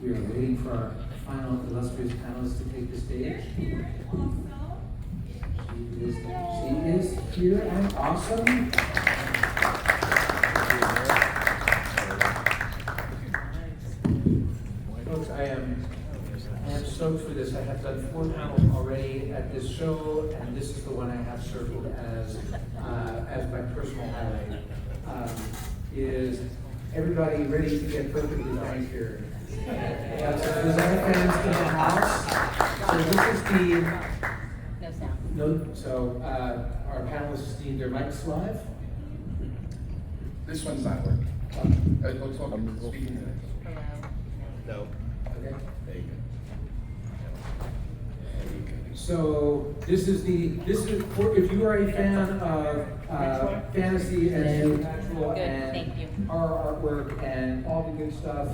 We are waiting for our final illustrious panelist to take the stage. She is here and awesome. Folks, I am stoked for this. I have done 4 panels already at this show, and this is the one I have circled as my personal highlight. Is everybody ready to get perfectly frank here? We have some Frazetta fans in the house. So this is the No sound. no. So our panelists need their mics live. This one's not working. Let's talk. Speaking to this. Hello. No. Okay. There you go. So this is for if you are a fan of fantasy and supernatural and horror artwork and all the good stuff,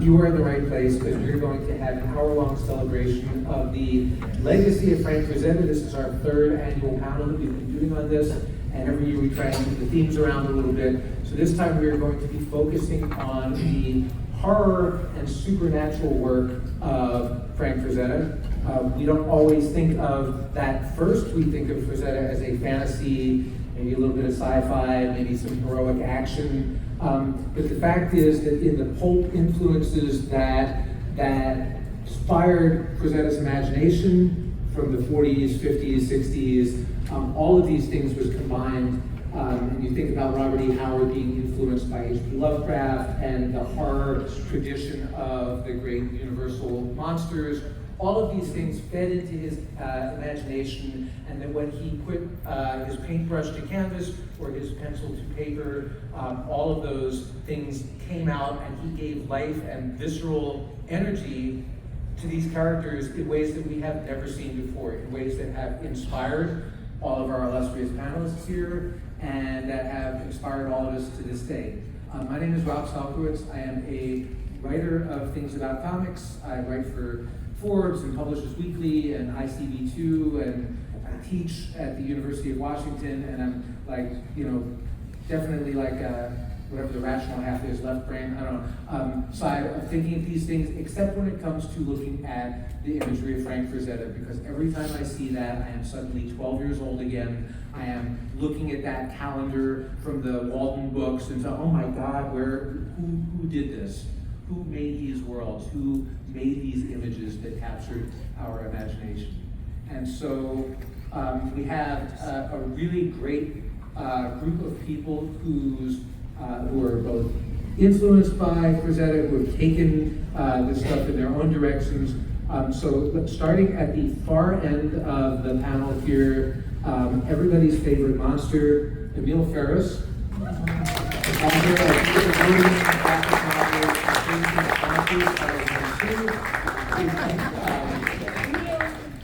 you are in the right place because we're going to have an hour-long celebration of the legacy of Frank Frazetta. This is our 3rd annual panel that we've been doing on this, and every year we try and move the themes around a little bit. So this time we are going to be focusing on the horror and supernatural work of Frank Frazetta. We don't always think of that first. We think of Frazetta as a fantasy, maybe a little bit of sci-fi, maybe some heroic action. But the fact is that in the pulp influences that inspired Frazetta's imagination from the 40s, 50s, 60s, all of these things was combined. And you think about Robert E. Howard being influenced by H.P. Lovecraft and the horror tradition of the great Universal monsters. All of these things fed into his imagination, and then when he put his paintbrush to canvas or his pencil to paper, all of those things came out, and he gave life and visceral energy to these characters in ways that we have never seen before, in ways that have inspired all of our illustrious panelists here, and that have inspired all of us to this day. My name is Rob Salkowitz. I am a writer of things about comics. I write for Forbes and Publishers Weekly and ICB2, and I teach at the University of Washington, and I'm definitely whatever the rational half is, left brain, I don't know, side of thinking of these things, except when it comes to looking at the imagery of Frank Frazetta, because every time I see that, I am suddenly 12 years old again. I am looking at that calendar from the Walden books and so, oh my God, who did this? Who made these worlds? Who made these images that captured our imagination? And so we have a really great group of people who are both influenced by Frazetta, who have taken this stuff in their own directions. So starting at the far end of the panel here, everybody's favorite monster, Emil Ferris. Author of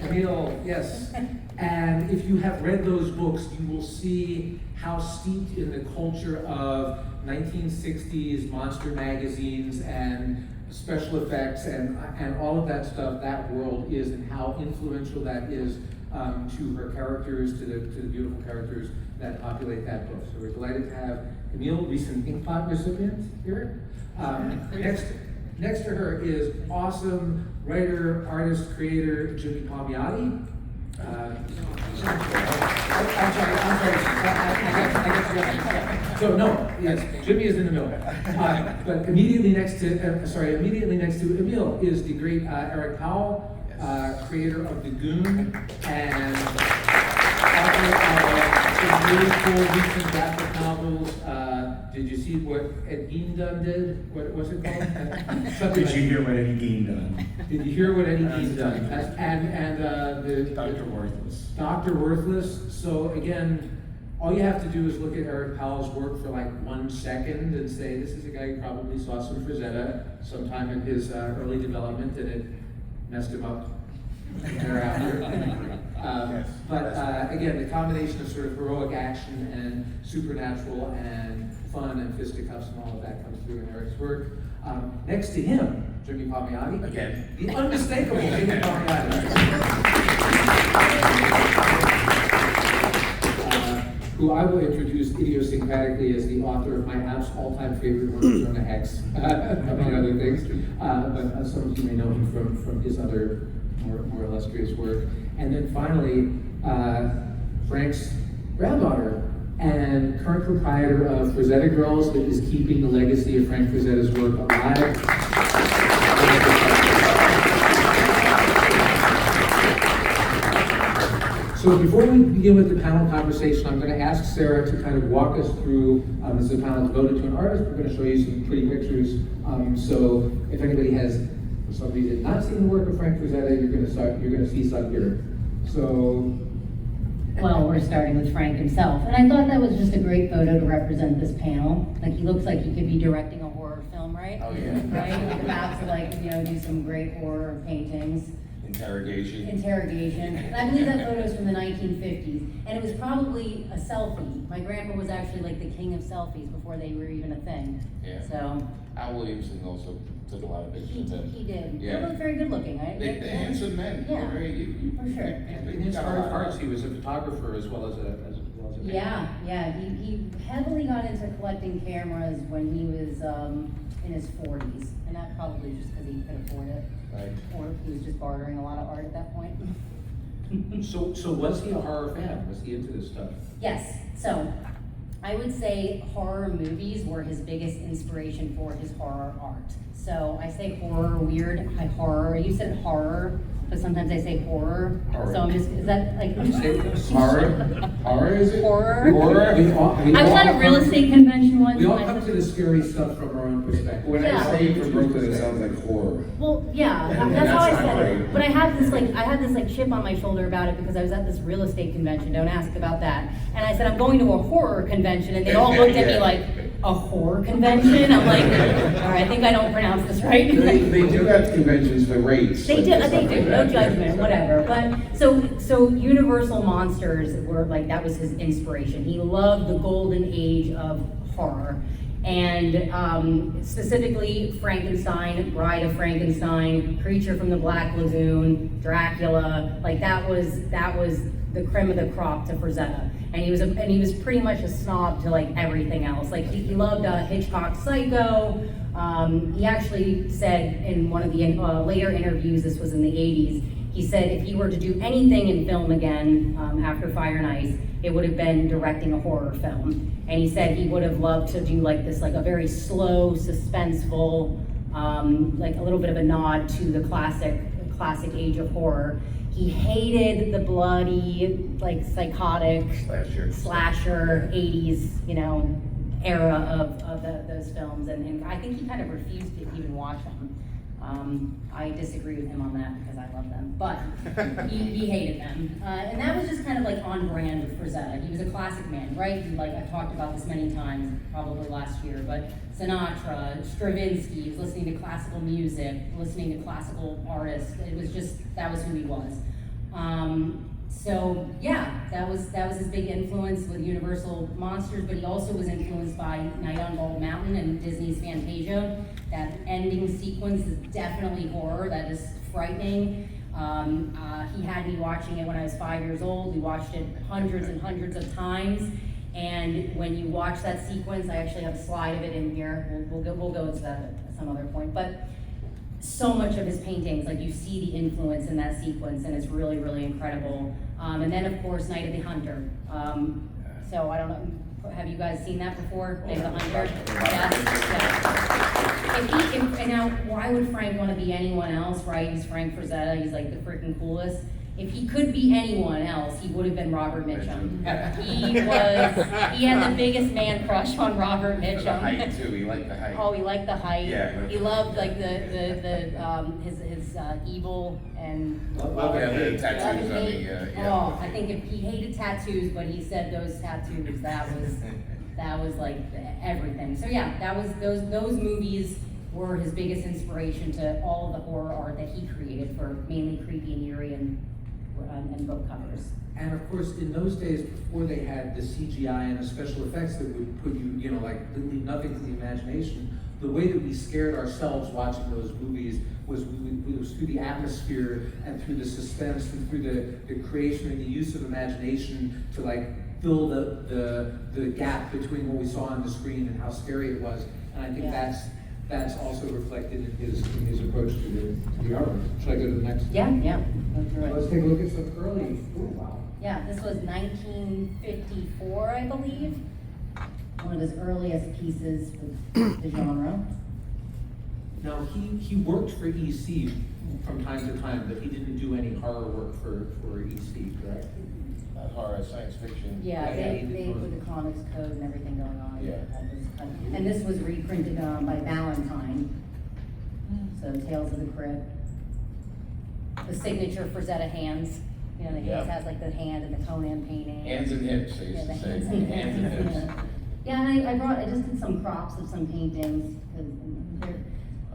Emil, yes. And if you have read those books, you will see how steeped in the culture of 1960s monster magazines and special effects and all of that stuff, that world is, and how influential that is to her characters, to the beautiful characters that populate that book. So we're delighted to have Emil, recent Inkpot recipient here. Next to her is awesome writer, artist, creator, Jimmy Palmiotti. I'm sorry. So no, yes, Jimmy is in the middle. But immediately next to Emil is the great Eric Powell, creator of The Goon and author of some really cool recent graphic novels. Did you see what Ed Gein done did? What's it called? Did you hear what Eddie Gein done? Did you hear what Eddie Gein done? And the Dr. Worthless. Dr. Worthless. So again, all you have to do is look at Eric Powell's work for like 1 second and say, this is a guy who probably saw some Frazetta sometime in his early development, and it messed him up thereafter. But again, the combination of sort of heroic action and supernatural and fun and fisticuffs and all of that comes through in Eric's work. Next to him, Jimmy Palmiotti. Again. The unmistakable Jimmy Palmiotti. who I will introduce idiosyncratically as the author of my app's all-time favorite work, on the Hex, among other things. But some of you may know him from his other more illustrious work. And then finally, Frank's granddaughter and current proprietor of Frazetta Girls, that is keeping the legacy of Frank Frazetta's work alive. So before we begin with the panel conversation, I'm going to ask Sara to kind of walk us through, this is a panel devoted to an artist. We're going to show you some pretty pictures. So if anybody has, for some reason, not seen the work of Frank Frazetta, you're going to see some here. So. Well, we're starting with Frank himself. And I thought that was just a great photo to represent this panel. Like, he looks like he could be directing a horror film, right? Oh, yeah. Right? He's about to, like, do some great horror paintings. Interrogation. I believe that photo is from the 1950s. And it was probably a selfie. My grandpa was actually like the king of selfies before they were even a thing. Yeah. So. Al Williamson also took a lot of pictures of them. He did. Yeah. They look very good looking, right? They're handsome men. Yeah. For sure. In his arts, he was a photographer as well as a painter. Yeah. He heavily got into collecting cameras when he was in his 40s, and that probably just because he could afford it, Right. or he was just bartering a lot of art at that point. So was he a horror fan? Was he into this stuff? Yes. So I would say horror movies were his biggest inspiration for his horror art. So I say horror, weird, horror. You said horror, but sometimes I say horror. Horror. So I'm just, is that like Horror is it? horror? Horror? I was at a real estate convention once. We all and I come said- to the scary stuff from our own perspective. When Yeah. I say from Brooklyn, it sounds like horror. Well, yeah, Yeah, that's how I that's said not it. right. But I had this chip on my shoulder about it because I was at this real estate convention. Don't ask about that. And I said I'm going to a horror convention, and they all looked at me Yeah. like, a horror convention? I'm like, all right, I think I don't pronounce this right. They do have conventions for race. They like do, stuff they like do, no that. judgment, whatever. But so Universal Monsters were like, that was his inspiration. He loved the golden age of horror. And specifically Frankenstein, Bride of Frankenstein, Creature from the Black Lagoon, Dracula, like that was the creme of the crop to Frazetta. And he was pretty much a snob to like everything else. Like he loved Hitchcock's Psycho. He actually said in one of the later interviews, this was in the 80s, he said if he were to do anything in film again after Fire and Ice, it would have been directing a horror film. And he said he would have loved to do like this, like a very slow, suspenseful, like a little bit of a nod to the classic age of horror. He hated the bloody, like psychotic slasher 80s, era of those films, and I think he kind of refused to even watch them. I disagree with him on that because I love them, but he hated them. And that was just kind of like on brand with Frazetta. He was a classic man, right? Like I've talked about this many times, probably last year, but Sinatra, Stravinsky, he was listening to classical music, listening to classical artists. That was who he was. So yeah, that was his big influence with Universal Monsters, but he also was influenced by Night on Bald Mountain and Disney's Fantasia. That ending sequence is definitely horror. That is frightening. He had me watching it when I was 5 years old. We watched it hundreds and hundreds of times. And when you watch that sequence, I actually have a slide of it in here. We'll go into that at some other point. But so much of his paintings, like you see the influence in that sequence, and it's really, really incredible. And then of course, Night of the Hunter. So I don't know, have you guys seen that before? Night of the Hunter? Yes. And now, why would Frank want to be anyone else, right? He's Frank Frazetta, he's like the freaking coolest. If he could be anyone else, he would have been Robert Mitchum. He had the biggest man crush on Robert Mitchum. The height too, he liked the height. Oh, he liked the height. Yeah. He loved like his evil and Love the tattoos love and on hate. the, Oh, I think if he hated tattoos, but he said those tattoos, that was like everything. So yeah, that was those movies were his biggest inspiration to all of the horror art that he created for mainly creepy and eerie and book covers. And of course, in those days, before they had the CGI and the special effects that would put you, like leave nothing to the imagination, the way that we scared ourselves watching those movies was through the atmosphere and through the suspense and through the creation and the use of imagination to like fill the gap between what we saw on the screen and how scary it was. And I think Yeah. that's also reflected in his approach to the artwork. Should I go to the next? Yeah, yeah, go through Let's it. take a look at some early. Oh, wow. Yeah, this was 1954, I believe. One of his earliest pieces with the genre. Now, he worked for EC from time to time, but he didn't do any horror work for EC, correct? Horror, science fiction. Yeah, Yeah, he they did with the comics code and everything going on. Yeah. And this was reprinted by Valentine. So Tales of the Crypt. The signature Frazetta hands. You know, the hands Yeah. has like the hand and the Conan painting. Hands and hips, they Yeah, used the to say. hands and Hands and hips. hips. Yeah, and I just did some crops of some paintings. 'Cause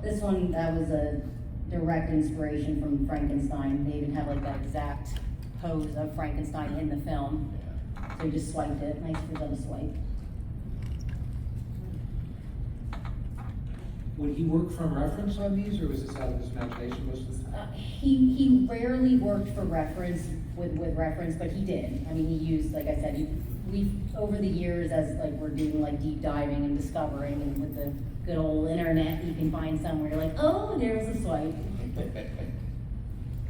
this one, that was a direct inspiration from Frankenstein. They even have like that exact pose of Frankenstein in the film. So you just swiped it, nice for them to swipe. Would he work from reference on these, or was this out of his imagination most of the time? He rarely worked for reference, with reference, but he did. I mean, he used, like I said, we over the years, as like we're doing like deep diving and discovering, and with the good old internet, you can find somewhere like, oh, there's a swipe.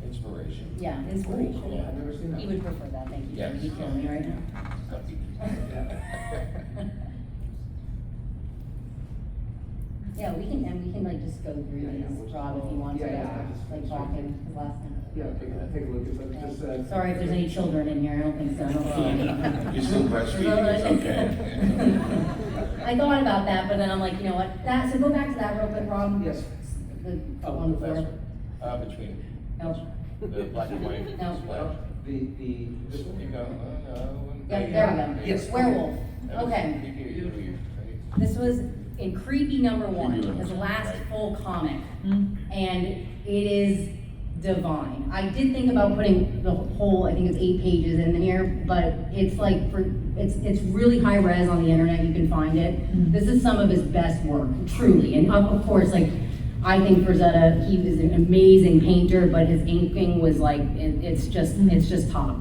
Inspiration. Yeah, inspiration. Cool. I've never seen that. He would prefer that, thank you. Yes. You kill me right now. Yeah, we can like just go through Yeah, these, Rob, if you want to, like talking the last time. Yeah, take a look at them, just, Sorry if there's any children in here, I don't think so, I don't see any. You're still breastfeeding, it's okay. I thought about that, but then I'm like, you know what, so go back to that real quick, Rob. yes. The Oh, one That's before. right. Between No, the black and white No. splash. This one? You go, oh no. yeah, there we go. Yes. Werewolf, okay. You. This was in Creepy number one, Creepy his one, last right. full comic. And it is divine. I did think about putting the whole, I think it's 8 pages in here, but it's like, it's really high res on the internet, you can find it. This is some of his best work, truly. And of course, like, I think Frazetta, he was an amazing painter, but his inking was like, it's just top.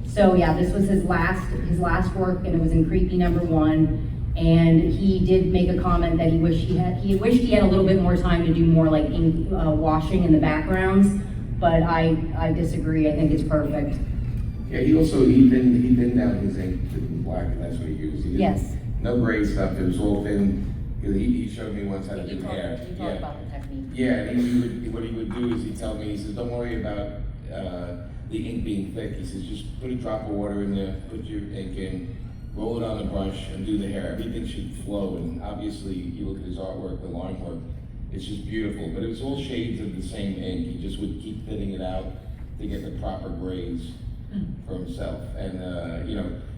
So yeah, this was his last work, and it was in Creepy number one. And he did make a comment that he wished he had a little bit more time to do more like ink washing in the backgrounds, but I disagree. I think it's perfect. Yeah, he thinned down his ink to black, and that's what he used. He didn't- Yes. No gray stuff, it was all thin. He showed me once how to do You hair. talk about the technique. Yeah, and what he would do is he'd tell me, he says, don't worry about the ink being thick. He says, just put a drop of water in there, put your ink in, roll it on the brush, and do the hair. Everything should flow, and obviously, you look at his artwork, the line work, it's just beautiful. But it was all shades of the same ink. He just would keep thinning it out to get the proper grades for himself. And,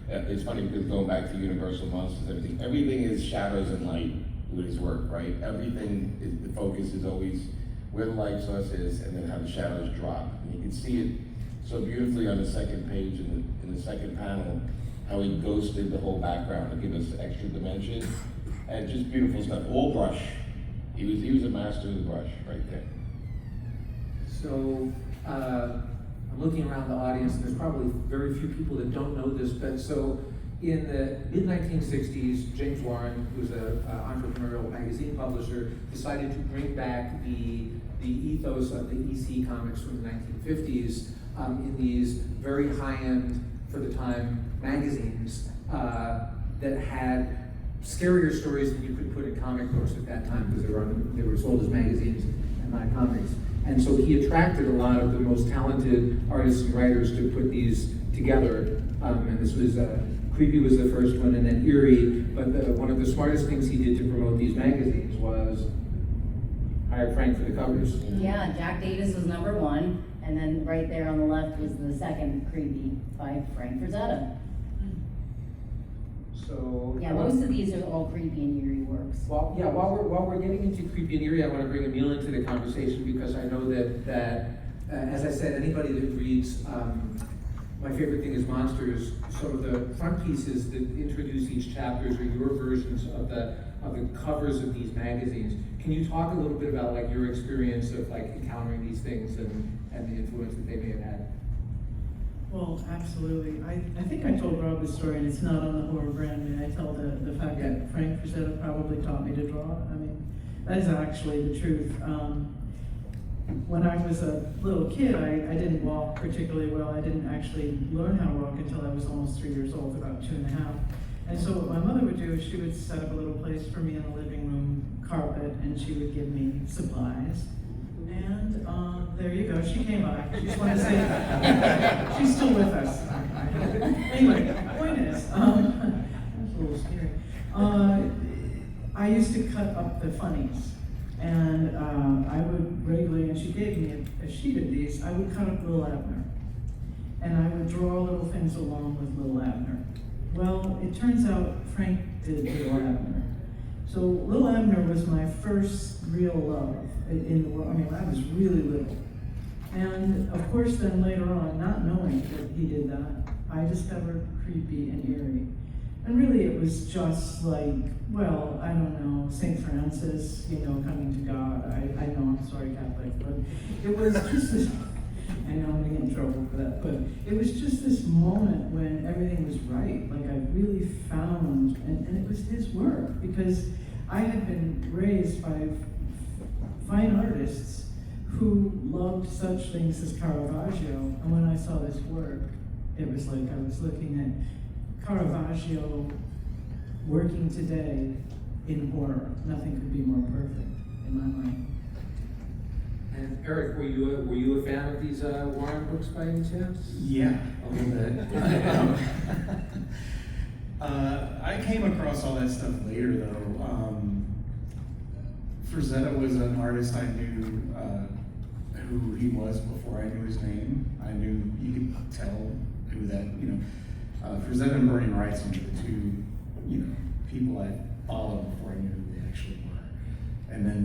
it's funny because going back to Universal Monsters, everything is shadows and light with his work, right? The focus is always where the light source is, and then how the shadows drop. And you can see it so beautifully on the second page in the second panel, how he ghosted the whole background to give us extra dimension, and just beautiful stuff. All brush. He was a master of the brush right there. So, I'm looking around the audience, and there's probably very few people that don't know this, but so in the mid-1960s, James Warren, who's an entrepreneurial magazine publisher, decided to bring back the ethos of the EC comics from the 1950s in these very high-end, for the time, magazines that had scarier stories than you could put in comic books at that time, because they were sold as magazines and not comics. And so he attracted a lot of the most talented artists and writers to put these together. And this was, Creepy was the first one, and then Eerie. But one of the smartest things he did to promote these magazines was hire Frank for the covers. Yeah, Jack Davis was number one, and then right there on the left was the second Creepy by Frank Frazetta. So Yeah, most of these are all Creepy and Eerie works. While we're getting into Creepy and Eerie, I want to bring Emil into the conversation because I know that as I said, anybody that reads My Favorite Thing is Monsters, some of the front pieces that introduce each chapters are your versions of the covers of these magazines. Can you talk a little bit about like your experience of like encountering these things and the influence that they may have had? Well, absolutely. I think I told Rob the story, and it's not on the horror brand. May I tell the fact that Frank Frazetta probably taught me to draw? I mean, that is actually the truth. When I was a little kid, I didn't walk particularly well. I didn't actually learn how to walk until I was almost 3 years old, about 2.5. And so what my mother would do is she would set up a little place for me in the living room carpet, and she would give me supplies. And there you go, she came by. She just wanted to say, she's still with us. Anyway, the point is, that's a little scary. I used to cut up the funnies. And I would regularly, and she gave me a sheet of these, I would cut up Lil Abner. And I would draw little things along with Lil Abner. Well, it turns out Frank did Lil Abner. So Lil Abner was my first real love in the world. I mean, I was really little. And of course, then later on, not knowing that he did that, I discovered creepy and eerie. And really it was just like, well, I don't know, St. Francis, coming to God. I know, I'm sorry, Catholic, but it was just this, I know I'm gonna get in trouble for that, but it was just this moment when everything was right. Like I really found, and it was his work, because I had been raised by fine artists who loved such things as Caravaggio, and when I saw this work, it was like I was looking at Caravaggio working today in horror. Nothing could be more perfect in my mind. And Eric, were you a fan of these Warren books by any chance? Yeah, a little bit. I came across all that stuff later, though. Frazetta was an artist I knew who he was before I knew his name. I knew, you could tell who that, Frazetta and Bernie Wright's were the two, people I followed before I knew who they actually were. And then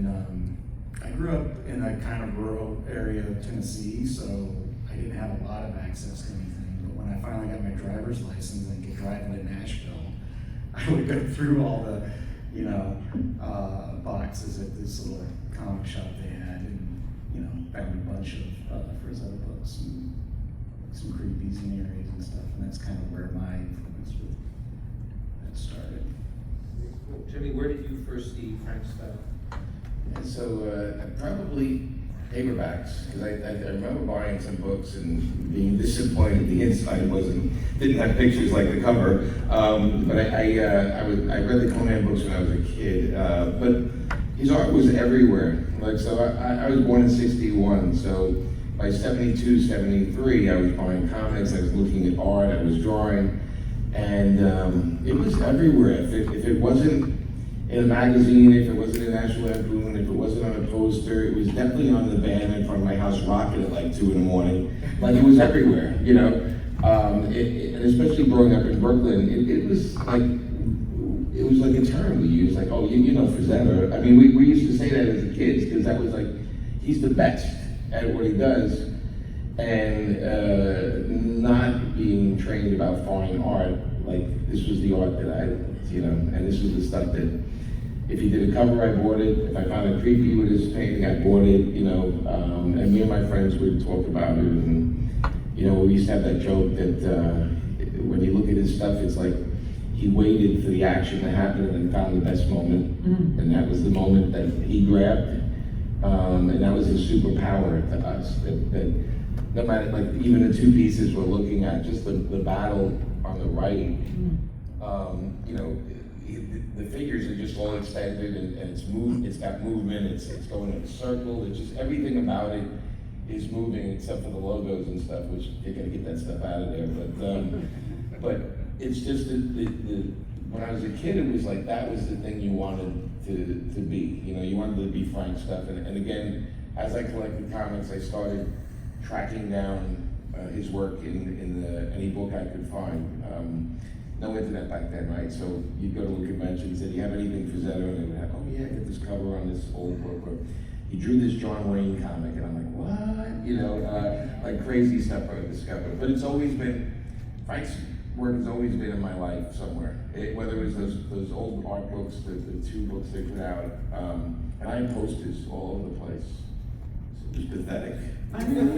I grew up in a kind of rural area of Tennessee, so I didn't have a lot of access to anything. But when I finally got my driver's license and could drive into Nashville, I would go through all the, boxes at this little comic shop they had, and found a bunch of Frazetta books and some creepies and areas and stuff, and that's kind of where my influence with that started. Cool. Jimmy, where did you first see Frank's stuff? And so probably paperbacks, because I remember buying some books and being disappointed the inside didn't have pictures like the cover. But I read the Conan books when I was a kid. But his art was everywhere. Like, so I was born in '61, so by '72, '73, I was buying comics, I was looking at art, I was drawing, and it was everywhere. If it wasn't in a magazine, if it wasn't in National Lampoon, if it wasn't on a poster, it was definitely on the van in front of my house rocking at like 2 in. Like it was everywhere, and especially growing up in Brooklyn, it was like a term we used, like, oh, you know Frazetta. I mean, we used to say that as kids, because that was like, he's the best at what he does, and not being trained about fine art, like this was the art that I loved, and this was the stuff that, if he did a cover, I bought it. If I found it creepy with his painting, I bought it, and me and my friends would talk about it, and, we used to have that joke that when you look at his stuff, it's like he waited for the action to happen and then found the best moment, and that was the moment that he grabbed, and that was his superpower to us, that no matter, like, even the two pieces we're looking at, just the battle on the right, the figures are just all extended, and it's got movement, it's going in a circle, it's just everything about it is moving except for the logos and stuff, which they gotta get that stuff out of there. But it's just when I was a kid, it was like that was the thing you wanted to be. You wanted to be Frank stuff. And again, as I collected comics, I started tracking down his work in any book I could find. No internet back then, right? So you'd go to a convention and say, do you have anything Frazetta? And they would have, oh yeah, I got this cover on this old book. Or he drew this John Wayne comic, and I'm like, what? Like crazy stuff I discovered. But it's always been, Frank's work has always been in my life somewhere. Whether it was those old art books, the two books they put out, and I have posters all over the place. So pathetic. I know.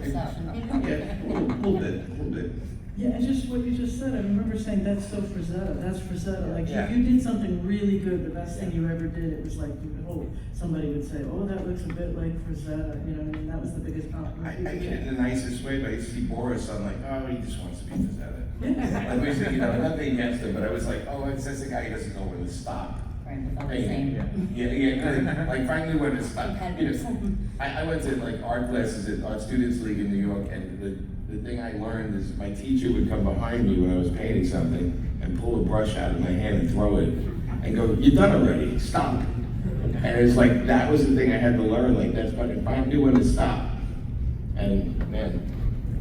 Yeah, a little bit. Yeah, and just what you just said, I remember saying, that's so Frazetta, that's Frazetta. Like, Yeah. if you did something really good, the best thing you ever did, it was like, you would hope somebody would say, oh, that looks a bit like Frazetta, you know what I mean? That was the biggest I compliment. mean it in the nicest way, but I used to see Boris, I'm like, oh, he just wants to be pathetic. Yeah. Like, basically, you know, nothing against him, but I was like, oh, it's just a guy who doesn't know when to stop. Frank felt the Hey, same. yeah, like finally when to stop. You know, Competitors. I went to like art classes at Art Students League in New York, and the thing I learned is my teacher would come behind me when I was painting something and pull a brush out of my hand and throw it and go, "You're done already, stop." And it's like, that was the thing I had to learn, like that's what if I knew when to stop. And man,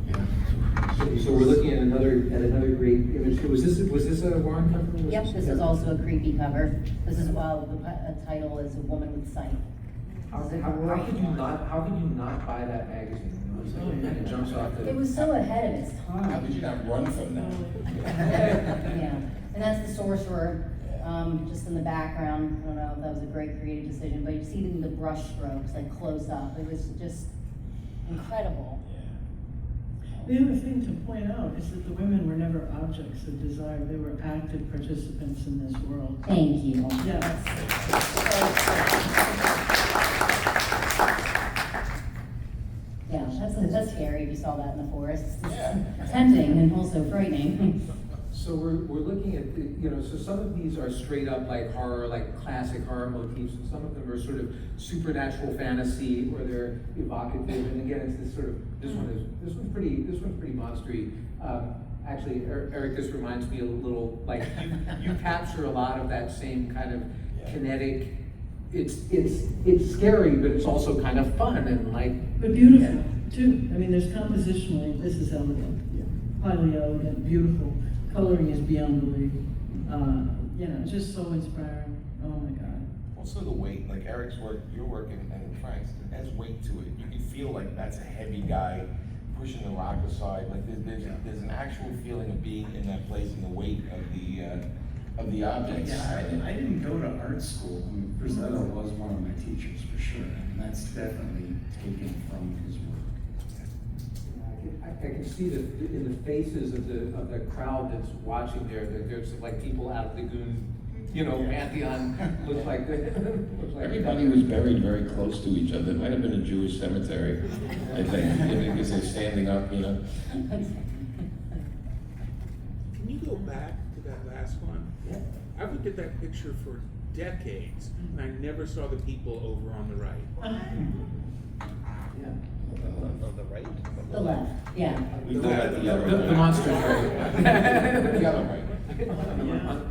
yeah. So we're looking at another great image. Was this a Warren company? Yep, this is also a creepy cover. This is, the title is A Woman with Sight. How could you not buy that magazine? It jumps off the. It was so ahead of its How time. could you not run from that? Yeah, and that's the sorcerer, just in the background. I don't know if that was a great creative decision, but you see the brush strokes, like close up. It was just incredible. The other thing to point out is that the women were never objects of desire, they were active participants in this world. Thank you. Yes. Yeah, that's scary if you saw that in the forest. Yeah. It's tempting and also frightening. So we're looking at so some of these are straight up like horror, like classic horror motifs, and some of them are sort of supernatural fantasy, or they're evocative. And again, it's this sort of this one's pretty monstery. Actually, Eric, this reminds me a little like you capture a lot of that same kind of kinetic. It's scary, but it's also kind of fun and like. But beautiful, too. I mean, there's compositionally, this is elegant, highly elegant, beautiful. Coloring is beyond belief. Just so inspiring. Oh my God. Also the weight, like Eric's work, your work, and Frank's, it has weight to it. You can feel like that's a heavy guy pushing the rock aside. Like there's an actual feeling of being in that place and the weight of the objects. Yeah, I didn't go to art school. I mean, Frazetta was one of my teachers for sure, and that's definitely taken from his work. I can see that in the faces of the crowd that's watching there, that there's like people out of the Goon, pantheon. Looks like Everybody was buried very close to each other. It might have been a Jewish cemetery, I think, because they're standing up, Can you go back to that last one? Yeah. I looked at that picture for decades, and I never saw the people over on the right. Yeah. On the right? The left, yeah. We go at the other The right. monster's right. The other right.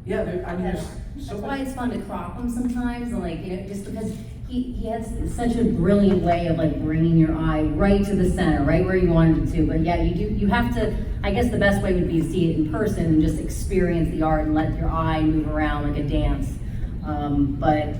Yeah, there's so That's why many. it's fun to crop them sometimes, and just because he has such a brilliant way of like bringing your eye right to the center, right where you wanted it to. But yeah, you have to. I guess the best way would be to see it in person and just experience the art and let your eye move around like a dance. But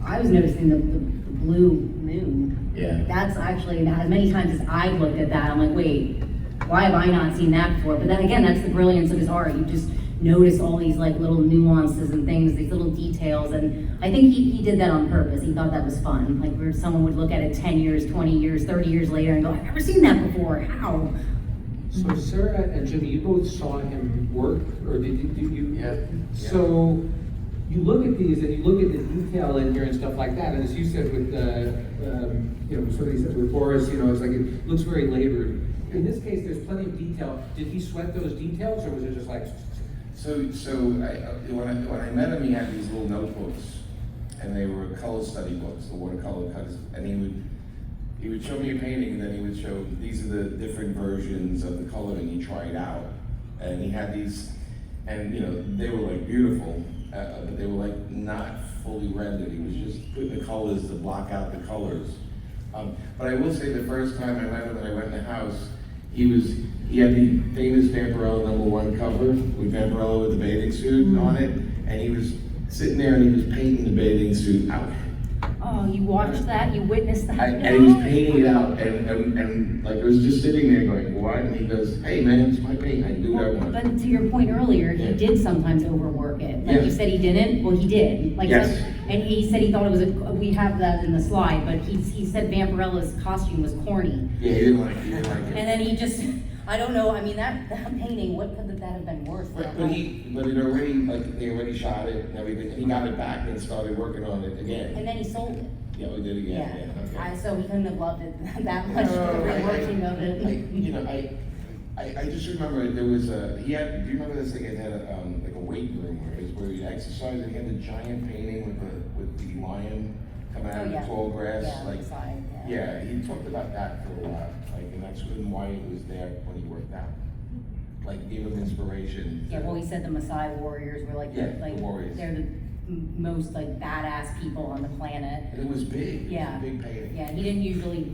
I was noticing the blue moon. Yeah. That's actually, as many times as I've looked at that, I'm like, wait, why have I not seen that before? But then again, that's the brilliance of his art. You just notice all these like little nuances and things, these little details, and I think he did that on purpose. He thought that was fun, like where someone would look at it 10 years, 20 years, 30 years later and go, I've never seen that before, how? So Sarah and Jimmy, you both saw him work, or did you? Yeah. So you look at these and you look at the detail in here and stuff like that, and as you said with sort of with Boris, it's like it looks very labored. In this case, there's plenty of detail. Did he sweat those details, or was it just like? So when I met him, he had these little notebooks, and they were color study books, the watercolor cuts, and he would show me a painting, and then he would show, these are the different versions of the coloring he tried out. And he had these, and they were like beautiful, but they were like not fully rendered. He was just putting the colors to block out the colors. But I will say the first time I met him and I went in the house, he had the famous Vampirella #1 cover with Vampirella with the bathing suit on it, and he was sitting there and he was painting the bathing suit out. Oh, you watched that? You witnessed that? And he was painting it out, and like I was just sitting there going, what? And he goes, hey man, it's my paint, I can do what I want. But to your point earlier, he did sometimes overwork it. Like you Yeah. said he didn't, well, he did. Like Yes. and he said he thought it was we have that in the slide, but he said Vampirella's costume was corny. Yeah, he didn't like it. And then he just, I don't know, I mean, that painting, what could that have been worth? But it already, like, they already shot it and everything, and he got it back and started working on it again. And then he sold it. Yeah, we did again, yeah, okay. So he couldn't have loved it that much, the reworking of it. I just remember there was do you remember this thing, it had like a weight room where he'd exercise, and he had the giant painting with the lion coming out of the tall grass, like, Side, yeah, he talked about that for a while, like, and that's when why it was there when he worked out. Like, gave him inspiration. Yeah, well, he said the Maasai warriors were like, Yeah, the warriors. they're the most like badass people on the planet. And it was big, Yeah. it was a big painting. Yeah, he didn't usually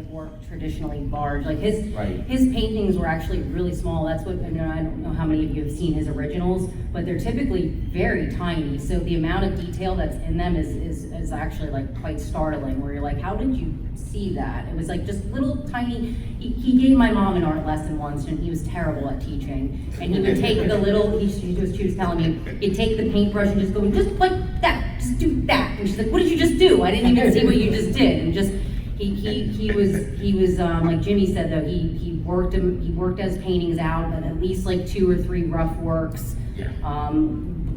work traditionally large. Like his Right. paintings were actually really small. That's what, I don't know how many of you have seen his originals, but they're typically very tiny. So the amount of detail that's in them is actually like quite startling, where you're like, how did you see that? It was like just little tiny, he gave my mom an art lesson once, and he was terrible at teaching. And he would take the little, she was telling me, he'd take the paintbrush and just go, just like that, just do that. And she's like, what did you just do? I didn't even see what you just did. And just, he was like Jimmy said though, he worked his paintings out, but at least like 2 or 3 rough works. Yeah.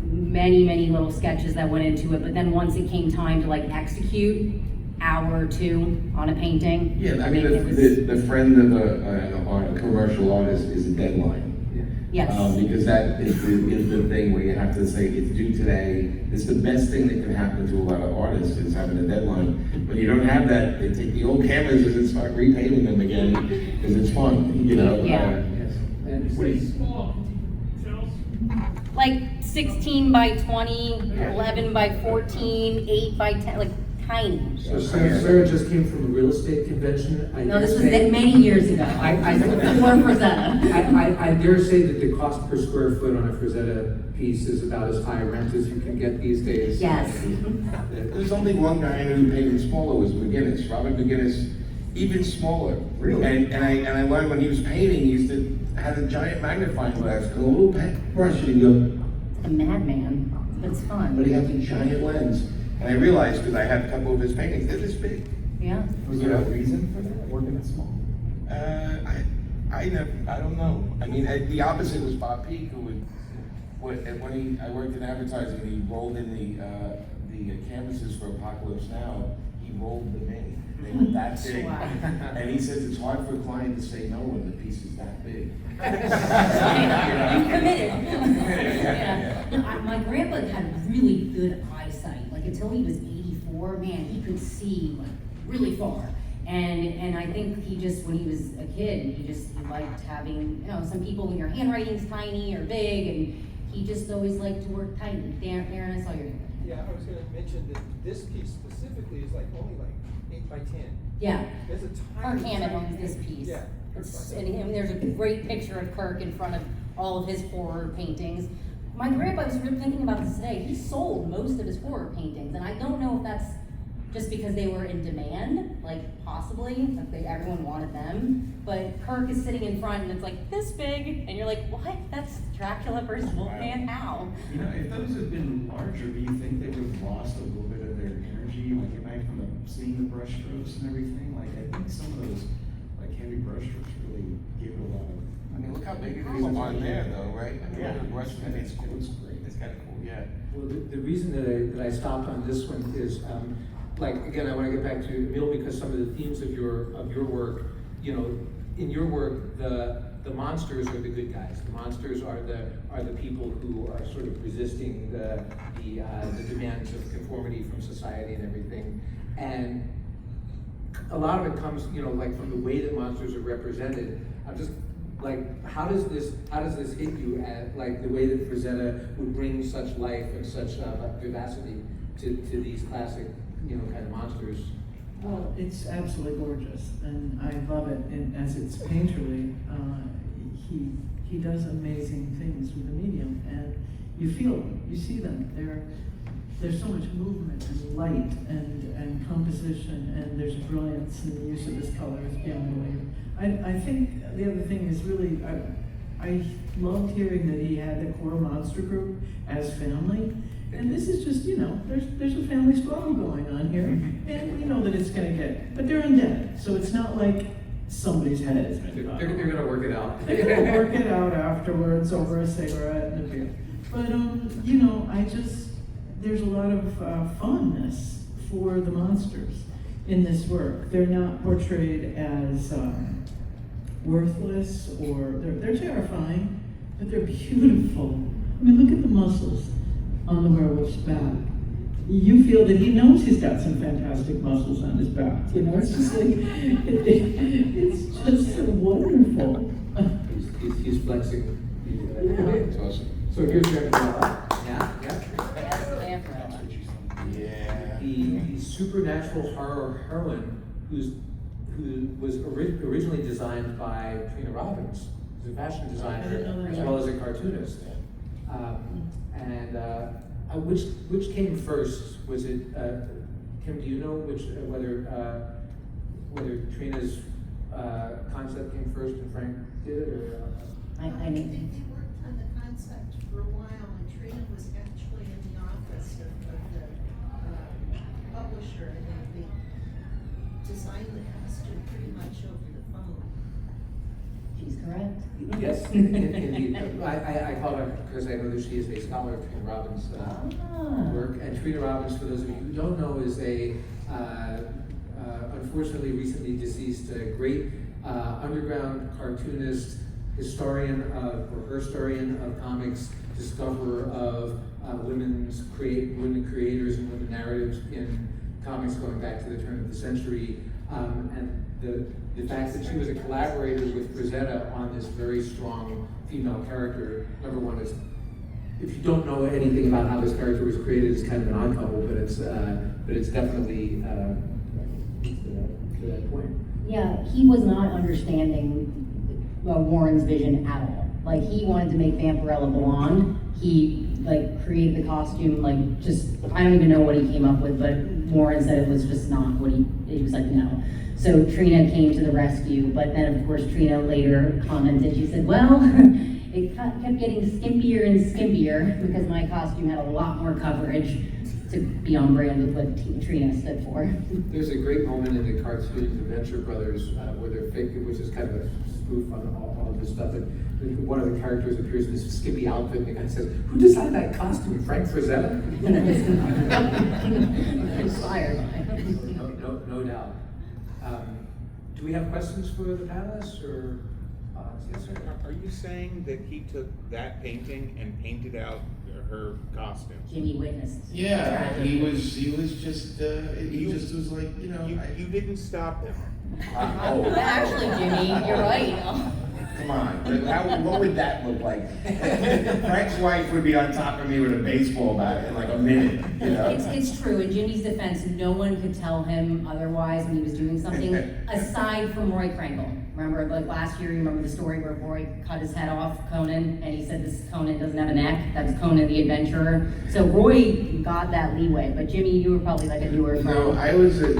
Many little sketches that went into it, but then once it came time to like execute, hour or 2 on a painting. Yeah, I mean, the friend of a commercial artist is a deadline. Yes. Because that is the thing where you have to say it's due today. It's the best thing that can happen to a lot of artists is having a deadline. When you don't have that, they take the old canvases and start repainting them again because it's fun, you know. Yeah. Like 16 by 20, 11 by 14, 8 by 10, like tiny. So Sarah just came from a real estate convention. No, this was many years ago. Before Frazetta. I dare say that the cost per square foot on a Frazetta piece is about as high a rent as you can get these days. Yes. There's only one guy who painted smaller was McGinnis. Robert McGinnis, even smaller. Really? And I learned when he was painting, he used to have a giant magnifying glass and a little brush, and he'd go, A madman. It's fun. but he had the giant lens. And I realized, because I had a couple of his paintings, they're this big. Yeah. Was there a reason for that, working that small? I don't know. I mean, the opposite was Bob Peak, who I worked in advertising, and he rolled in the canvases for Apocalypse Now. He rolled them in. They were that big. Wow. And he says it's hard for a client to say no when the piece is that big. You committed. Yeah. My grandpa had really good eyesight. Like until he was 84, man, he could see like really far. And I think he just, when he was a kid, he liked having, some people when your handwriting's tiny or big, and he just always liked to work tiny. Aaron, I saw your hand. Yeah, I was gonna mention that this piece specifically is like only like 8 by 10. Yeah. There's a Kirk tiny. Hammett owns this piece. Yeah. And there's a great picture of Kirk in front of all of his horror paintings. My grandpa was thinking about this today. He sold most of his horror paintings, and I don't know if that's just because they were in demand, like possibly, like everyone wanted them. But Kirk is sitting in front, and it's like this big, and you're like, what? That's Dracula versus Wolfman? How? You know, if those had been larger, do you think they would have lost a little bit of their energy, like at night from seeing the brush strokes and everything? Like, I think some of those, like heavy brush strokes really give it a lot of. I mean, look how big it is on there, though, right? I mean, Yeah. the brush, I mean, it's cool. It's great. It's kind of cool, yeah. Well, the reason that I stopped on this one is, like, again, I want to get back to Emil, because some of the themes of your work, in your work, the monsters are the good guys. The monsters are the people who are sort of resisting the demands of conformity from society and everything. And a lot of it comes, like from the way that monsters are represented. I'm just like, how does this hit you at like the way that Frazetta would bring such life and such vivacity to these classic, kind of monsters? Well, it's absolutely gorgeous, and I love it. And as it's painterly, he does amazing things with the medium, and you feel them, you see them. there's so much movement and light and composition, and there's brilliance in the use of this color is beyond belief. I think the other thing is really, I loved hearing that he had the core monster group as family. And this is just, there's a family struggle going on here, and we know that it's gonna but they're undead, so it's not like somebody's head is They're gonna work it out. They're gonna work it out afterwards over a cigarette and a beer. But, there's a lot of fondness for the monsters in this work. They're not portrayed as worthless, or they're terrifying, but they're beautiful. I mean, look at the muscles on the werewolf's back. You feel that he knows he's got some fantastic muscles on his back. It's just like, it's just so wonderful. He's flexing. It's awesome. So here's your umbrella. Yeah. Yeah. The supernatural horror heroine who was originally designed by Trina Robbins, who's a fashion I didn't designer know that. as well as a cartoonist. Which came first? Was it Kim? Do you know whether Trina's concept came first and Frank did it, or? I They mean, worked on the concept for a while, and Trina was actually in the office of the publisher, and they designed the costume pretty much over the phone. she's correct. Yes, indeed. I call her because I know that she is a scholar of Trina Robbins' work. And Trina Robbins, for those of you who don't know, is a unfortunately recently deceased great underground cartoonist, historian of comics, discoverer of women creators and women narratives in comics going back to the turn of the century. And the fact that she was a collaborator with Frazetta on this very strong female character, number one, is, if you don't know anything about how this character was created, it's kind of an odd couple, but it's definitely to that point. Yeah, he was not understanding Warren's vision at all. Like, he wanted to make Vampirella blonde. He created the costume, I don't even know what he came up with, but Warren said it was just not what he was like, no. So Trina came to the rescue, but then of course Trina later commented, she said, well, it kept getting skimpier and skimpier because my costume had a lot more coverage to be on brand with what Trina stood for. There's a great moment in the cartoon, The Venture Brothers, where they're fake, which is kind of a spoof on all of this stuff. And one of the characters appears in this skimpy outfit, and the guy says, "Who designed that costume? Frank Frazetta?" Inspired by. No doubt. Do we have questions for the panelists, or yes, sir? Are you saying that he took that painting and painted out her costume? Jimmy witnessed. Yeah, he was just was like, You didn't stop him. Actually, Jimmy, you're right. Come on, what would that look like? Frank's wife would be on top of me with a baseball bat in like a minute, It's true. In Jimmy's defense, no one could tell him otherwise when he was doing something, aside from Roy Krangle. Remember, last year, you remember the story where Roy cut his head off, Conan, and he said this Conan doesn't have a neck. That's Conan the Adventurer. So Roy got that leeway, but Jimmy, you were probably like a newer friend. No, I was a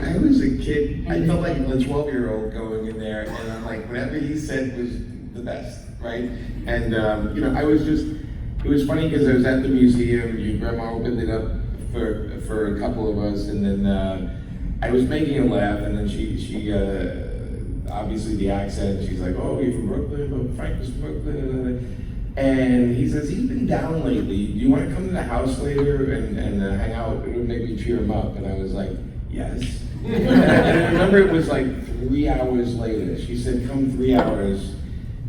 kid. I felt like a 12-year-old going in there, and I'm like, whatever he said was the best, right? And I was it was funny because I was at the museum. Your grandma opened it up for a couple of us, and then I was making a laugh, and then she obviously the accent. She's like, "Oh, you're from Brooklyn? Oh, Frank was from Brooklyn." And he says he's been down lately. Do you want to come to the house later and hang out? It would maybe cheer him up. And I was like, yes. And I remember it was like 3 hours later. She said, come 3 hours.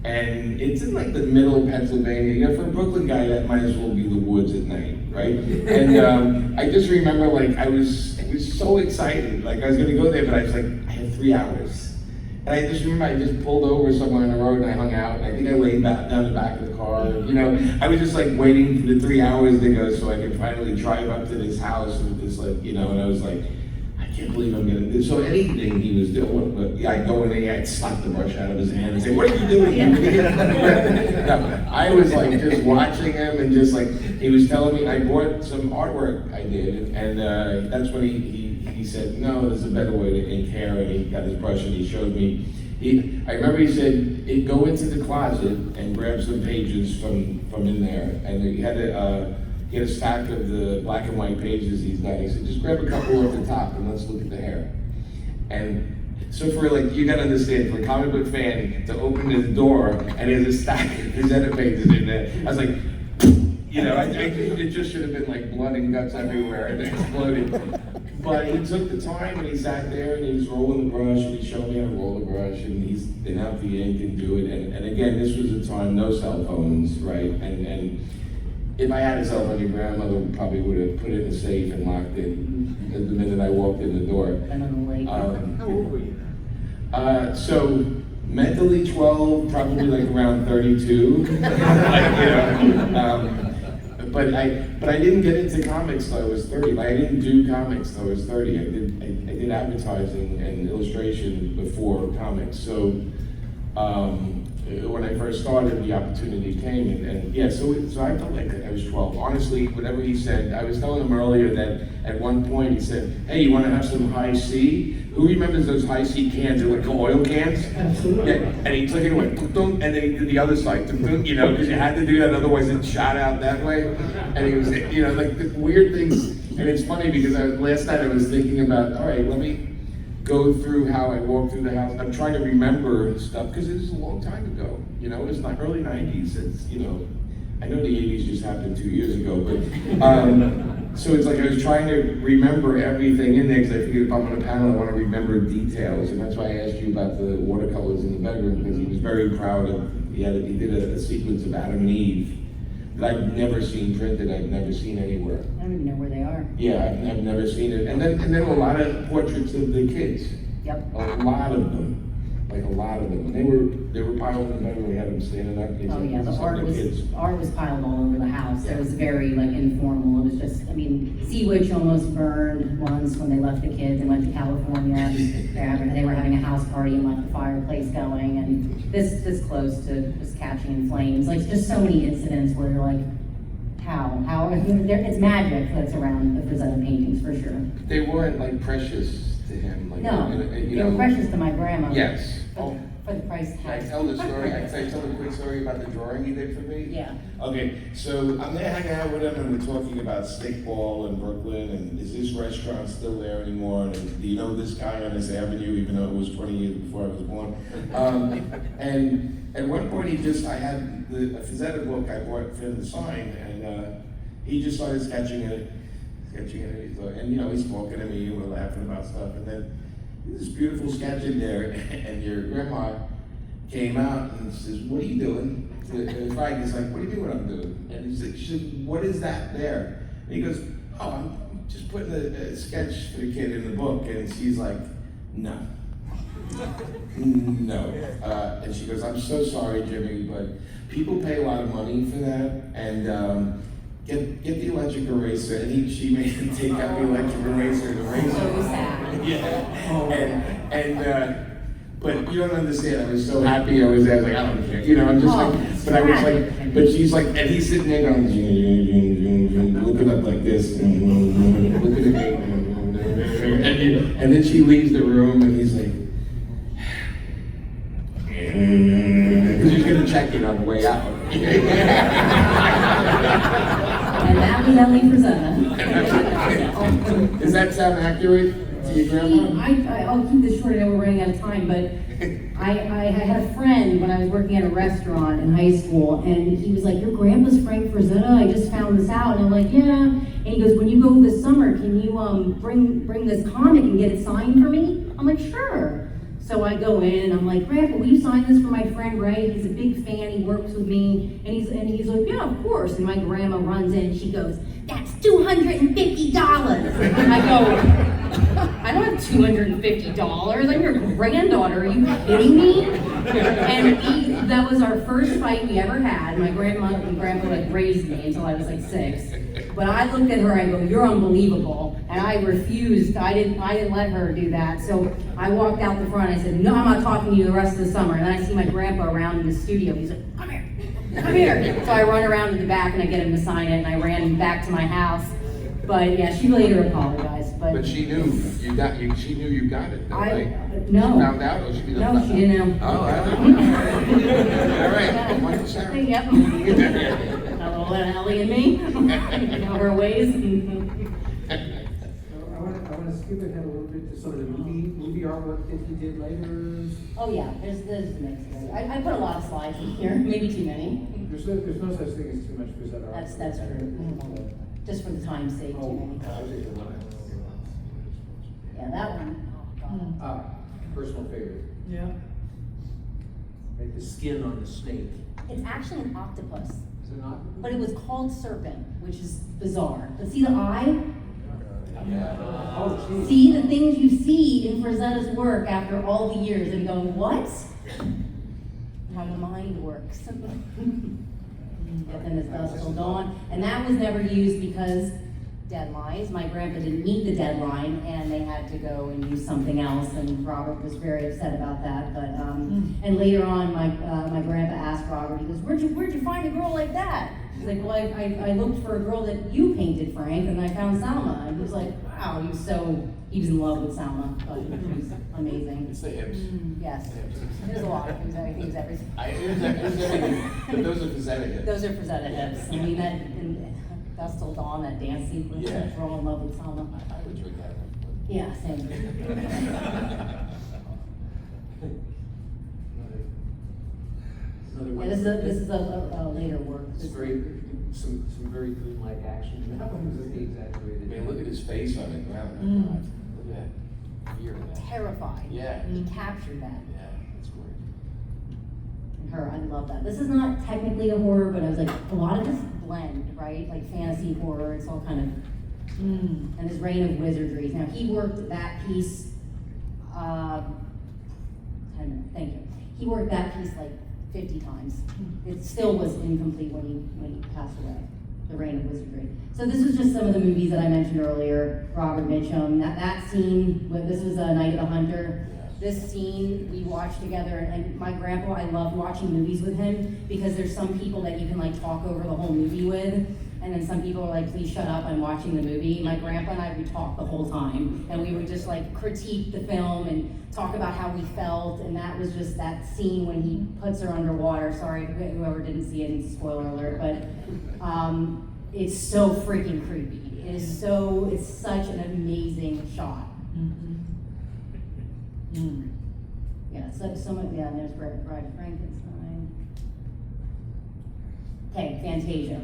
And it's in like the middle of Pennsylvania. For a Brooklyn guy, that might as well be the woods at night, right? And I just remember I was so excited. I was gonna go there, but I was like, I had 3 hours. And I just remember I just pulled over somewhere on the road and I hung out. And I think I laid back down the back of the car. I was just waiting for the 3 hours to go so I could finally drive up to this house with this and I was like, I can't believe I'm gonna do. So anything he was doing, but I'd go in there, I'd slap the brush out of his hand and say, what are you doing? No, I was like just watching him and just like, he was telling me, I bought some artwork I did, and that's when he said, no, there's a better way to ink hair, and he got his brush and he showed me. I remember he said, go into the closet and grab some pages from in there, and he had a stack of the black and white pages he's done. He said, just grab a couple off the top and let's look at the hair. And so for like, you gotta understand, for a comic book fan to open his door and there's a stack of Frazetta pages in there, I was like, you know, it just should have been like blood and guts everywhere and it exploded. But he took the time and he sat there and he was rolling the brush and he showed me how to roll the brush and he's been out the ink and do it. And again, this was a time, no cell phones, right? And if I had a cell phone, your grandmother probably would have put it in a safe and locked it the minute I walked in the door. And on the lake. How old were you? So mentally 12, probably like around 32. Like, you know, but I didn't get into comics till I was 30. Like, I didn't do comics till I was 30. I did advertising and illustration before comics. So when I first started, the opportunity came, and yeah, so I felt like I was 12. Honestly, whatever he said, I was telling him earlier that at one point he said, hey, you want to have some high C? Who remembers those high C cans? They're like oil cans? Absolutely. Yeah, and he took it away, and then he did the other side, you know, because you had to do that, otherwise it shot out that way. And he was, you know, like the weird things. And it's funny because last night I was thinking about, all right, let me go through how I walked through the house. I'm trying to remember stuff because it was a long time ago. You know, it was like early 90s. It's, you know, I know the 80s just happened 2 years ago, but so it's like I was trying to remember everything in there because I figured if I'm on a panel, I want to remember details, and that's why I asked you about the watercolors in the bedroom because he was very proud of. He did a sequence of Adam and Eve that I've never seen printed. I've never seen anywhere. I don't even know where they are. Yeah, I've never seen it. And then a lot of portraits of the kids. Yep. A lot of them. Like a lot of them. They were piled in the bedroom. We had them standing up. Oh yeah, the art was piled all over the house. Yeah. It was very like informal. It was just, I mean, Sea Witch almost burned once when they left the kids and went to California. They were having a house party and left the fireplace going, and this close to just catching in flames. Like just so many incidents where you're like, how? It's magic that's around the Frazetta paintings for sure. They weren't like precious to him. Like, No, you they were know, precious to my grandma. Yes. For the price Can I tag. tell the story? Can I tell a quick story about the drawing he did for me? Yeah. Okay, so I'm there hanging out with him and we're talking about stickball in Brooklyn and is this restaurant still there anymore? And do you know this guy on this avenue, even though it was 20 years before I was born? And at one point I had a Frazetta book I bought for him to sign, and he just started sketching it, and you know, he's talking to me and we're laughing about stuff, and then this beautiful sketch in there, and your grandma came out and says, what are you doing? And Frank is like, what do you mean what I'm doing? And she said, what is that there? And he goes, oh, I'm just putting a sketch for the kid in the book. And she's like, no. No. And she goes, I'm so sorry, Jimmy, but people pay a lot of money for that, and get the electric eraser. And she made him take out the electric eraser and erase it. So sad. Yeah. But you don't understand, I was so happy, I was there, like, I don't care, you know, I'm just like, but I was like, but she's like, and he's sitting there going, looking up like this, looking at me, and then she leaves the room, and he's like, because he's gonna check in on the way out. And that was Ellie Frazetta. Does that sound accurate to your grandma? I'll keep this short, I know we're running out of time, but I had a friend when I was working at a restaurant in high school, and he was like, your grandpa's Frank Frazetta? I just found this out. And I'm like, yeah. And he goes, when you go this summer, can you bring this comic and get it signed for me? I'm like, sure. So I go in and I'm like, Grandpa, will you sign this for my friend Ray? He's a big fan, he works with me. And he's like, yeah, of course. And my grandma runs in and she goes, that's $250. And I go, I don't have $250. I'm your granddaughter. Are you kidding me? And that was our first fight we ever had. My grandma and grandpa like raised me until I was like 6. But I looked at her, I go, "You're unbelievable," and I refused. I didn't let her do that. So I walked out the front. I said, "No, I'm not talking to you the rest of the summer." And then I see my grandpa around in the studio. He's like, "Come here, come here." So I run around to the back and I get him to sign it, and I ran back to my house. But yeah, she later apologized. But she knew you got you. She knew you got it, though, right? No. She found out, or she didn't? No, she didn't know. Oh, I don't know. All right. One for Sarah. Yep. A little Ellie and me. You know her ways. I wanna skip ahead a little bit to some of the movie artwork that he did later. Oh yeah, there's a mix of it. I put a lot of slides in here, maybe too many. There's no such thing as too much Frazetta art. That's true. Just for the time's sake, too many. Yeah, that one. Oh, God. Personal favorite. Yeah. Right, the skin on the snake. It's actually an octopus, Is it not? but it was called serpent, which is bizarre. But see the eye? Oh, geez. See the things you see in Frazetta's work after all the years and going, what? How the mind works. But then it's dusk till dawn, and that was never used because deadlines. My grandpa didn't meet the deadline, and they had to go and use something else. And Robert was very upset about that. But and later on, my grandpa asked Robert. He goes, "Where'd you find a girl like that?" He's like, "Well, I looked for a girl that you painted, Frank, and I found Salma." And he was like, "Wow, he was in love with Salma. But it was amazing." It's the hips. Yes, there's a lot of things. I think it's everything. It was everything. But those are Frazetta hips. Those are Frazetta hips. I mean, that in Dusk Till Dawn, that dance sequence, Yeah. we're all in love with Salma. I would drink that one. Yeah, same. Another Yeah, one. this is a later work. It's very, some very dreamlike action. That one was exaggerated. Man, look at his face on it. Wow, my Mm. God. Look at that. Fear of that. Terrified. Yeah. He captured that. Yeah, that's great. And her, I love that. This is not technically a horror, but I was like, a lot of this blend, right? Like fantasy horror, it's all kind of, and his reign of wizardry. Now, he worked that piece, thank you. He worked that piece like 50 times. It still was incomplete when he passed away, the reign of wizardry. So this was just some of the movies that I mentioned earlier. Robert Mitchum, that scene, this was Night of the Hunter. This scene we watched together, and my grandpa, I love watching movies with him because there's some people that you can like talk over the whole movie with, and then some people are like, "Please shut up, I'm watching the movie." My grandpa and I would talk the whole time, and we would just like critique the film and talk about how we felt, and that was just that scene when he puts her underwater. Sorry, whoever didn't see it, it's spoiler alert, but it's so freaking creepy. It's such an amazing shot. Yeah, there's Bride of Frankenstein. Okay, Fantasia.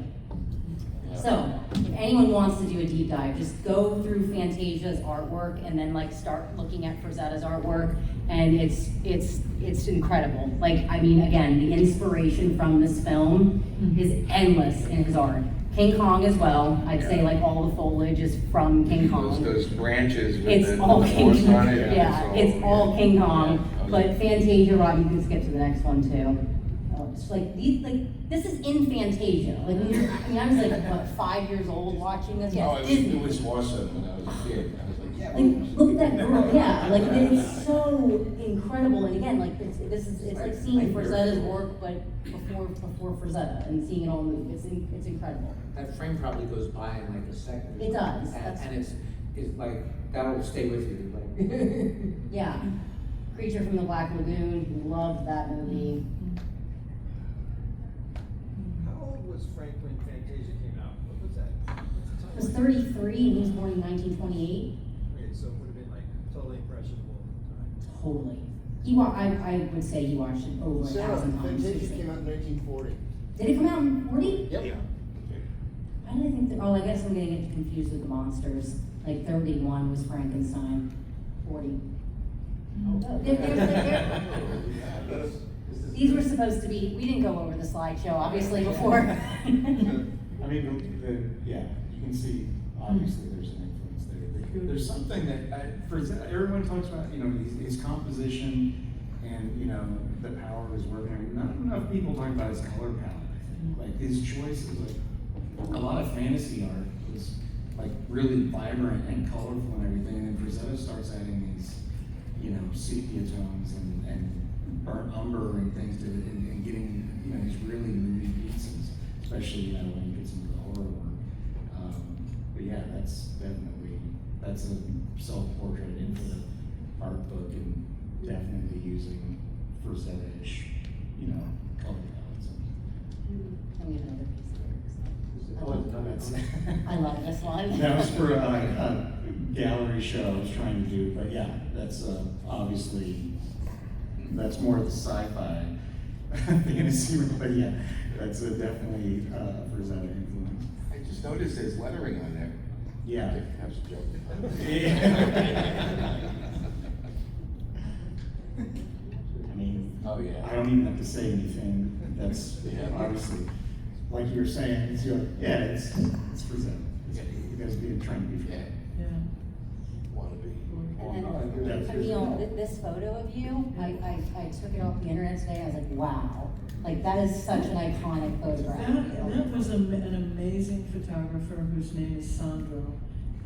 So, if anyone wants to do a deep dive, just go through Fantasia's artwork and then like start looking at Frazetta's artwork, and it's incredible. Like, I mean, again, the inspiration from this film is endless in his art. King Kong as well. I'd say like all the foliage is from King Kong. Those branches with It's the all King horse Kong. on it. Yeah, it's all King Kong. Yeah. But Fantasia, Rob, you can skip to the next one too. It's like this is in Fantasia. Like when you're, I was like what, 5 years old watching this. Yeah, Oh, it's it Disney. was awesome when I was a kid. I was like, yeah. Like, look at that girl, yeah, like, it's so incredible, and again, like, it's like seeing Frazetta's work, but before Frazetta, and seeing it all move, it's incredible. That frame probably goes by in like a second. It does, And it's like, that'll stay with you, like. Yeah, Creature from the Black Lagoon, loved that movie. How old was Frank when Fantasia came out? What was that? He What's was the time? 33, and he was born in 1928, Okay, so it would have been like totally impressionable at the time. totally. I would say he watched it over 1,000 times. Fantasia came out in 1940. Did it come out in 40? Yep. Why did I think that, I guess I'm gonna get confused with the monsters. Like 31 was Frankenstein, 40. These were supposed to be, we didn't go over the slideshow, obviously, before. I mean, yeah, you can see, obviously, there's an influence there. There's something that, everyone talks about, his composition and, the power of his work. Not enough people talk about his color palette, I think. Like, his choices, like, a lot of fantasy art was like really vibrant and colorful and everything, and then Frazetta starts adding these, you know, sepia tones and burnt umber and things to it, and getting, you know, these really moody pieces, especially, you know, when you get into the horror work. But yeah, that's a self-portrait into the art book, and definitely using Frazetta-ish, you know, color palettes. And we have another piece here. Oh, no, that's. I love this one. That was for a gallery show I was trying to do, but yeah, that's obviously, that's more of the sci-fi fantasy, but yeah, that's definitely Frazetta influence. I just noticed there's lettering on there. Yeah. I was joking. I mean, Oh, yeah. I don't even have to say anything. That's obviously, like you were saying, it's your, yeah, it's Frazetta. You guys trying to be Yeah. fair. Yeah. Wanna be. And then, Camille, this photo of you, I took it off the internet today, I was like, wow. Like, that is such an iconic photograph. That was an amazing photographer whose name is Sandro.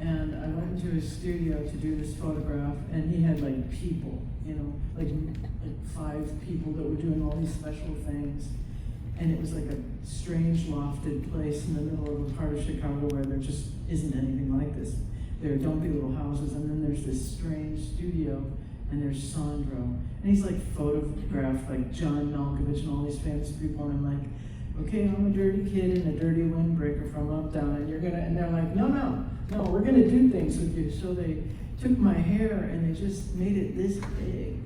And I went into his studio to do this photograph, and he had like people, you know, like 5 people that were doing all these special things. And it was like a strange lofted place in the middle of a part of Chicago where there just isn't anything like this. There are dumpy little houses, and then there's this strange studio, and there's Sandro. And he's like photographed like John Malkovich and all these famous people, and I'm like, okay, I'm a dirty kid in a dirty windbreaker from Uptown, and they're like, no, we're gonna do things with you. So they took my hair and they just made it this big.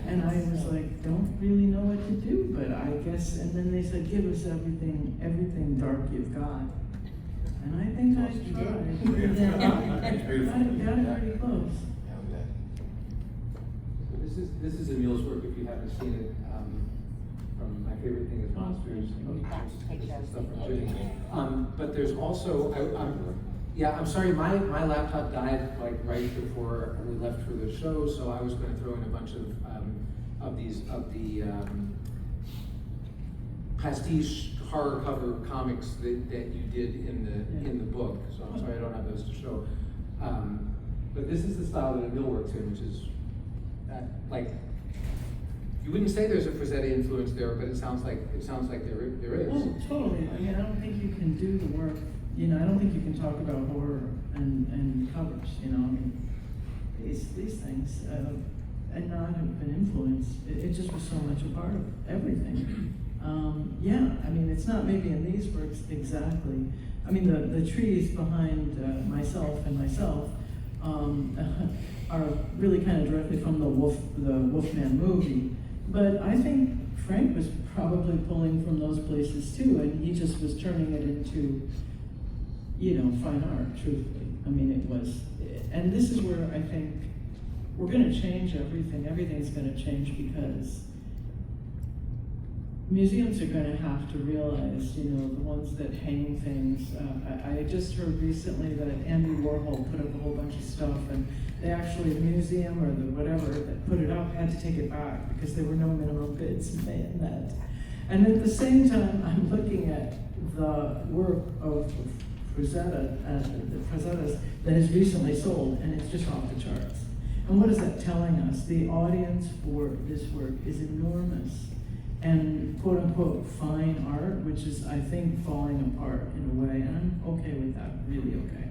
And I was like, don't really know what to do, but I guess, and then they said, give us everything dark you've got. And I think I tried. Yeah, got it pretty close. So this is Emil's work, if you haven't seen it, from My Favorite Thing is Monsters. Stuff from Judy. But there's also, I'm sorry, my laptop died like right before we left for the show, so I was gonna throw in a bunch of the pastiche horror cover comics that you did in the book, so I'm sorry I don't have those to show. But this is the style that Emil works in, which is like, you wouldn't say there's a Frazetta influence there, but it sounds like there is. Oh, totally. I mean, I don't think you can do the work, you know, I don't think you can talk about horror and covers, you know, I mean, these things, and not have been influenced. It just was so much a part of everything. Yeah, I mean, it's not maybe in these works exactly. I mean, the trees behind myself are really kind of directly from the Wolfman movie. But I think Frank was probably pulling from those places too, and he just was turning it into, you know, fine art, truthfully. I mean, it was, and this is where I think we're gonna change everything. Everything's gonna change because museums are going to have to realize, you know, the ones that hang things. I just heard recently that Andy Warhol put up a whole bunch of stuff, and they actually, the museum or the whatever that put it up had to take it back because there were no minimum bids in that. And at the same time, I'm looking at the work of Frazetta's that is recently sold, and it's just off the charts. And what is that telling us? The audience for this work is enormous. And quote unquote fine art, which is, I think, falling apart in a way, and I'm okay with that, really okay,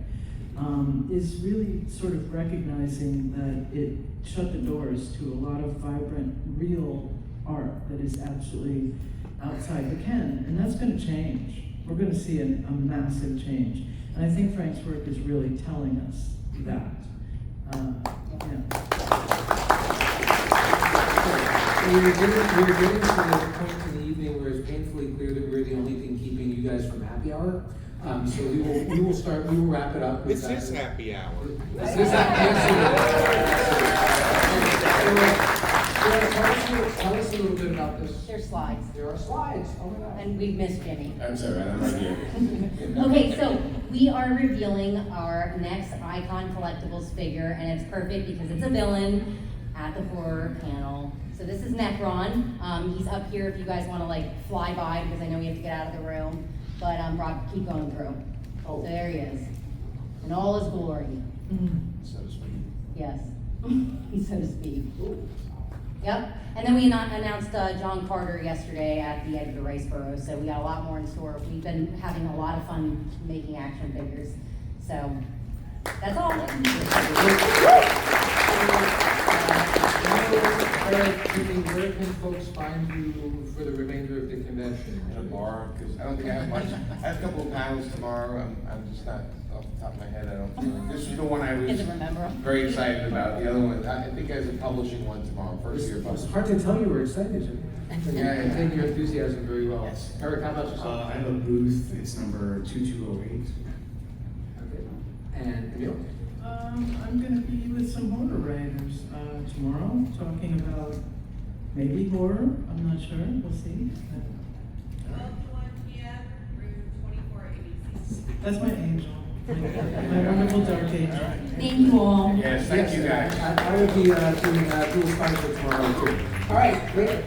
is really sort of recognizing that it shut the doors to a lot of vibrant, real art that is actually outside the ken, and that's going to change. We're going to see a massive change. And I think Frank's work is really telling us that. We were getting to the point in the evening where it's painfully clear that we're the only thing keeping you guys from happy hour. So we will wrap it up with This is happy hour. This is happy hour. Tell us a little bit about this. There's slides. There are slides. Oh my God. And we've missed Jimmy. I'm sorry, I'm right here. Okay, so we are revealing our next Icon Collectibles figure, and it's perfect because it's a villain at the horror panel. So this is Necron. He's up here if you guys want to like fly by because I know we have to get out of the room. But Rob, keep going through. Oh. So there he is. in all his glory. So to speak. Yes, so to speak. Yep, and then we announced John Carter yesterday at the Edgar Rice Borough, so we got a lot more in store. We've been having a lot of fun making action figures, so that's all. Where can folks find you for the remainder of the convention? In a bar, because I don't think I have much. I have a couple of panels tomorrow. I'm just not off the top of my head. I don't feel like this is the one I was Doesn't remember. very excited about. The other one, I think I have a publishing one tomorrow. First year It's publishing. hard to tell you were excited. Yeah, I take your enthusiasm very well. Yes. Eric, how about yourself? I have a booth, it's number 2208. Okay. And Emil? I'm gonna be with some horror writers, tomorrow, talking about maybe horror, I'm not sure, we'll see. 12 to 1 p.m. room 24 ABC. That's my angel, my wonderful dark angel. Thank you all. Yes, thank you guys. I will be doing dual sponsor tomorrow too. All right, great.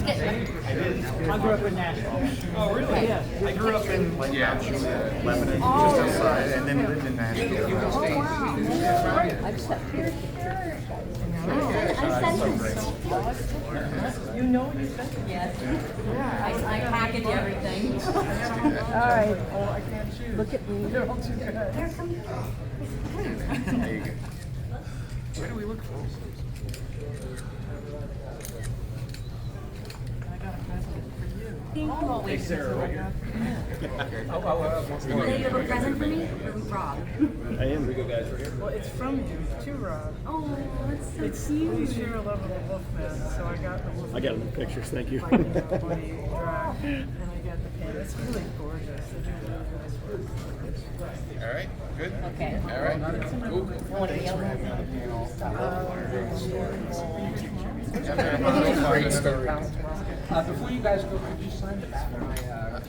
I grew up in Nashville. Oh, really? Yeah. I grew up in Lebanon, just outside, and then lived in Nashville. Oh, wow. I just have here. You know you sent it? Yes. I package everything. All right. Oh, I can't choose. Look at me. They're all too good. There's some. There you go. Where do we look for? I got a present for you. Thank you all. Hey, Sarah, right here. Do you have a present for me? Rob. I am. Well, it's from you to Rob. Oh, that's so We cute. share a love of the Wolfman, so I got the Wolfman. I got a little pictures, thank you. And I got the pen. It's really gorgeous. They do really nice work. All right, good. Okay. All right, cool. What are you Great story. Before you guys go, could you sign the back of my card?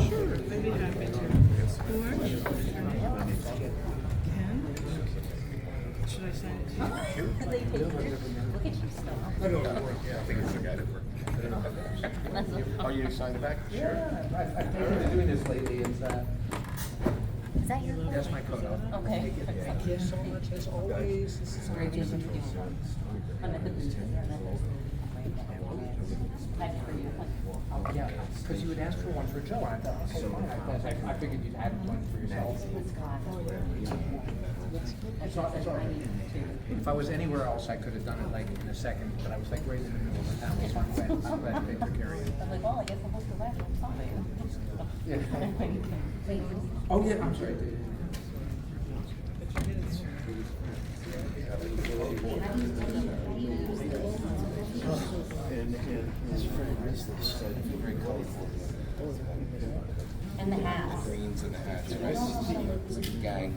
Sure, I'd be happy to. Should I sign it to you? Look at you still. I think it's the guy that worked. Oh, you signed the back? Sure. Yeah, I've been doing this lately, it's, Is that your card? that's my code. Okay. Thank you so much, as always. This is Great to meet you. I'm at the booth. Yeah, because you had asked for one for Joe, and I thought, okay, fine. I figured you'd had one for yourself. It's all right. If I was anywhere else, I could have done it like in a second, but I was like right in the middle of the town, so I'm glad they took care of you. I'm like, well, I guess I'll book the rest. I'm fine. Oh, yeah, I'm sorry. And the hats. Greens and the hats, right? It's like a gang.